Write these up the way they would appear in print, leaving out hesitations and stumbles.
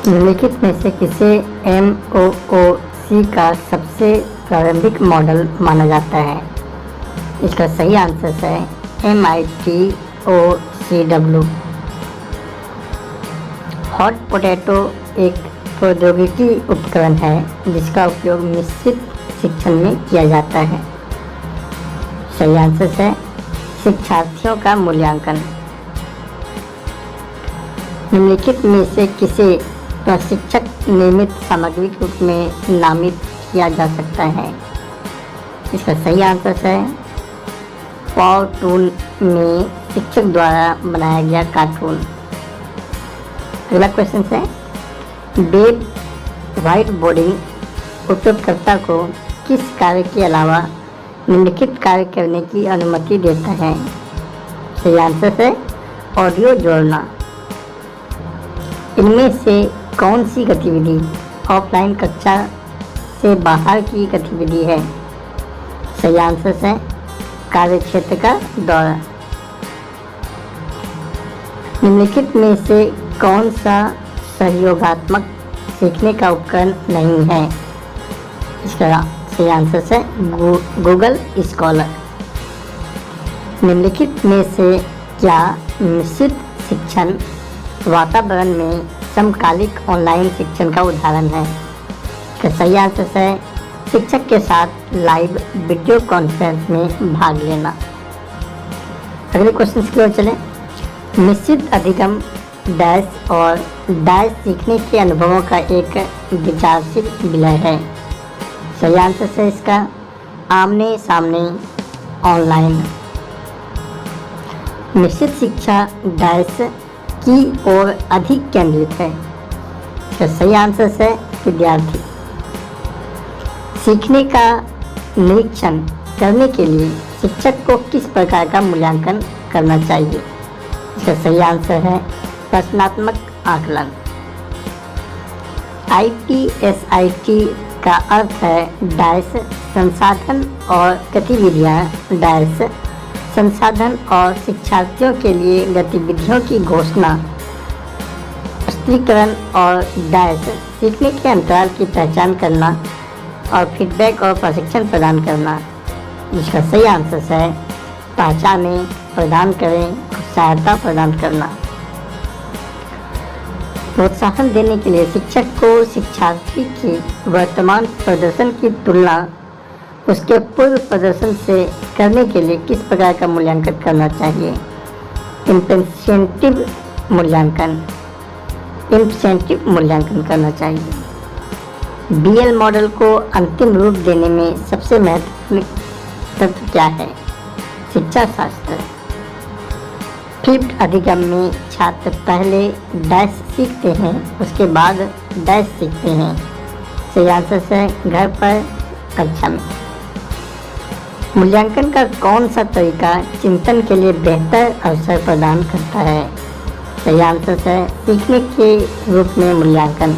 निम्नलिखित में से किसे MOOC का सबसे प्रारंभिक मॉडल माना जाता है? इसका सही आंसर है MITOCW। हॉट पोटैटो एक प्रौद्योगिकी उपकरण है जिसका उपयोग मिश्रित शिक्षण में किया जाता है। सही आंसर है शिक्षार्थियों का मूल्यांकन। निम्नलिखित में से किसे प्रशिक्षक नियमित सामग्री के रूप में नामित किया जा सकता है? इसका सही आंसर है पावर टूल में शिक्षक द्वारा बनाया गया कार्टून। अगला क्वेश्चन है, वेब व्हाइट बोर्डिंग उपयोगकर्ता को किस कार्य के अलावा निम्नलिखित कार्य करने की अनुमति देता है? सही आंसर है ऑडियो जोड़ना। इनमें से कौन सी गतिविधि ऑफलाइन कक्षा से बाहर की गतिविधि है? सही आंसर है कार्यक्षेत्र का दौरा। निम्नलिखित में से कौन सा सहयोगात्मक सीखने का उपकरण नहीं है? इसका सही आंसर है गूगल स्कॉलर। निम्नलिखित में से क्या मिश्रित शिक्षण वातावरण में समकालिक ऑनलाइन शिक्षण का उदाहरण है? इसका सही आंसर है शिक्षक के साथ लाइव वीडियो कॉन्फ्रेंस में भाग लेना। अगले क्वेश्चन की ओर चलें। मिश्रित अधिगम डैश और डैश सीखने के अनुभवों का एक विचारशील विलय है। सही आंसर है इसका आमने सामने ऑनलाइन। मिश्रित शिक्षा डैश की ओर अधिक केंद्रित है। इसका सही आंसर है विद्यार्थी। सीखने का निरीक्षण करने के लिए शिक्षक को किस प्रकार का मूल्यांकन करना चाहिए? इसका सही आंसर है प्रश्नात्मक आकलन। ITSIT का अर्थ है डैश संसाधन और गतिविधियाँ डैश संसाधन और शिक्षार्थियों के लिए गतिविधियों की घोषणा, स्पष्टीकरण और डैश सीखने के अंतराल की पहचान करना और फीडबैक और प्रशिक्षण प्रदान करना। जिसका सही आंसर है पहचानें, प्रदान करें, सहायता प्रदान करना। प्रोत्साहन देने के लिए शिक्षक को शिक्षार्थी के वर्तमान प्रदर्शन की तुलना उसके पूर्व प्रदर्शन से करने के लिए किस प्रकार का मूल्यांकन करना चाहिए? इंसेंटिव मूल्यांकन करना चाहिए। BL मॉडल को अंतिम रूप देने में सबसे महत्वपूर्ण तत्व क्या है? शिक्षा शास्त्र। फ्लिप्ड अधिगम में छात्र पहले डैश सीखते हैं, उसके बाद डैश सीखते हैं। सही आंसर है घर पर, कक्षा में। मूल्यांकन का कौन सा तरीका चिंतन के लिए बेहतर अवसर प्रदान करता है? सही आंसर है सीखने के रूप में मूल्यांकन।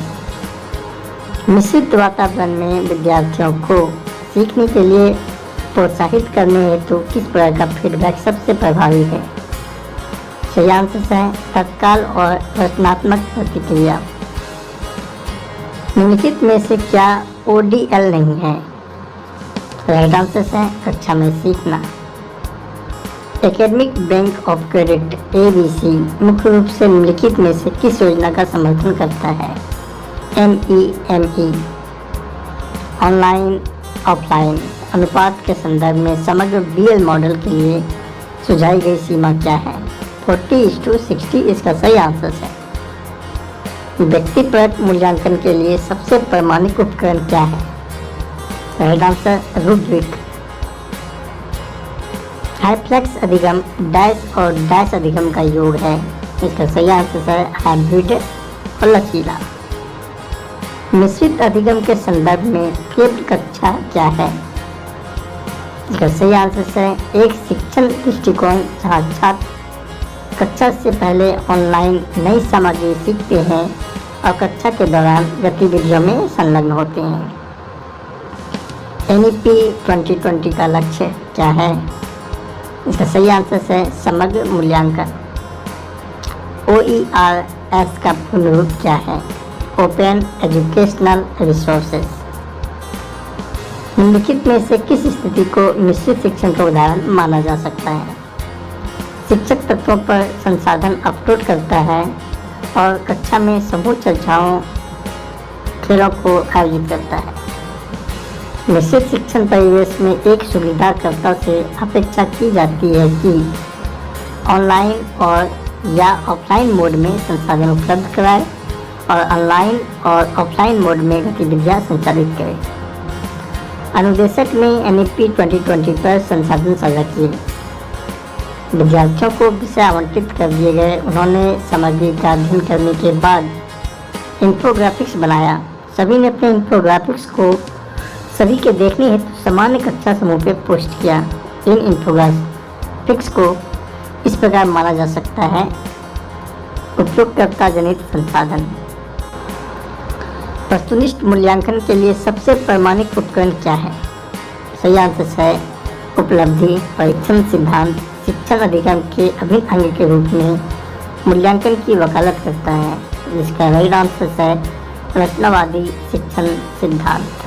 मिश्रित वातावरण में विद्यार्थियों को सीखने के लिए प्रोत्साहित करने हेतु किस प्रकार का फीडबैक सबसे प्रभावी है? सही आंसर है तत्काल और रचनात्मक प्रतिक्रिया। निम्नलिखित में से क्या ODL नहीं है? राइट आंसर है कक्षा में सीखना। Academic bank of credit ABC मुख्य रूप से निम्नलिखित में से किस योजना का समर्थन करता है? MEME। ऑनलाइन ऑफलाइन अनुपात के संदर्भ में समग्र BL मॉडल के लिए सुझाई गई सीमा क्या है? 40:60। इसका सही आंसर है। व्यक्तिपरक मूल्यांकन के लिए सबसे प्रामाणिक उपकरण क्या है? Right answer rubric. हाइफ्लेक्स अधिगम डैश और डैश अधिगम का योग है। इसका सही आंसर है हाइब्रिड और लचीला। मिश्रित अधिगम के संदर्भ में फ्लिप्ड कक्षा क्या है? इसका सही आंसर है एक शिक्षण दृष्टिकोण जहाँ छात्र कक्षा से पहले ऑनलाइन नई सामग्री सीखते हैं और कक्षा के दौरान गतिविधियों में संलग्न होते हैं। NEP 2020 का लक्ष्य क्या है? इसका सही आंसर है समग्र मूल्यांकन। OERS का पूर्ण रूप क्या है? Open educational resources. निम्नलिखित में से किस स्थिति को मिश्रित शिक्षण का उदाहरण माना जा सकता है? शिक्षक तत्वों पर संसाधन अपलोड करता है और कक्षा में समूह चर्चाओं खेलों को आयोजित करता है। मिश्रित शिक्षण परिवेश में एक सुविधाकर्ता से अपेक्षा की जाती है कि ऑनलाइन और या ऑफलाइन मोड में संसाधन उपलब्ध कराए और ऑनलाइन और ऑफलाइन मोड में गतिविधियां संचालित करें। अनुदेशक ने NEP 2020 पर संसाधन साझा किए। विद्यार्थियों को विषय आवंटित कर दिए गए। उन्होंने सामग्री का अध्ययन करने के बाद इन्फोग्राफिक्स बनाया। सभी ने अपने इन्फोग्राफिक्स को सभी के देखने हेतु सामान्य कक्षा समूह पे पोस्ट किया। इन इन्फोग्राफिक्स को इस प्रकार माना जा सकता है: उपयोगकर्ता जनित संसाधन। वस्तुनिष्ठ मूल्यांकन के लिए सबसे प्रामाणिक उपकरण क्या है? सही आंसर है उपलब्धि परीक्षण सिद्धांत शिक्षण अधिगम के अभिन्न अंग के रूप में मूल्यांकन की वकालत करता है, जिसका राइट आंसर है रचनावादी शिक्षण सिद्धांत।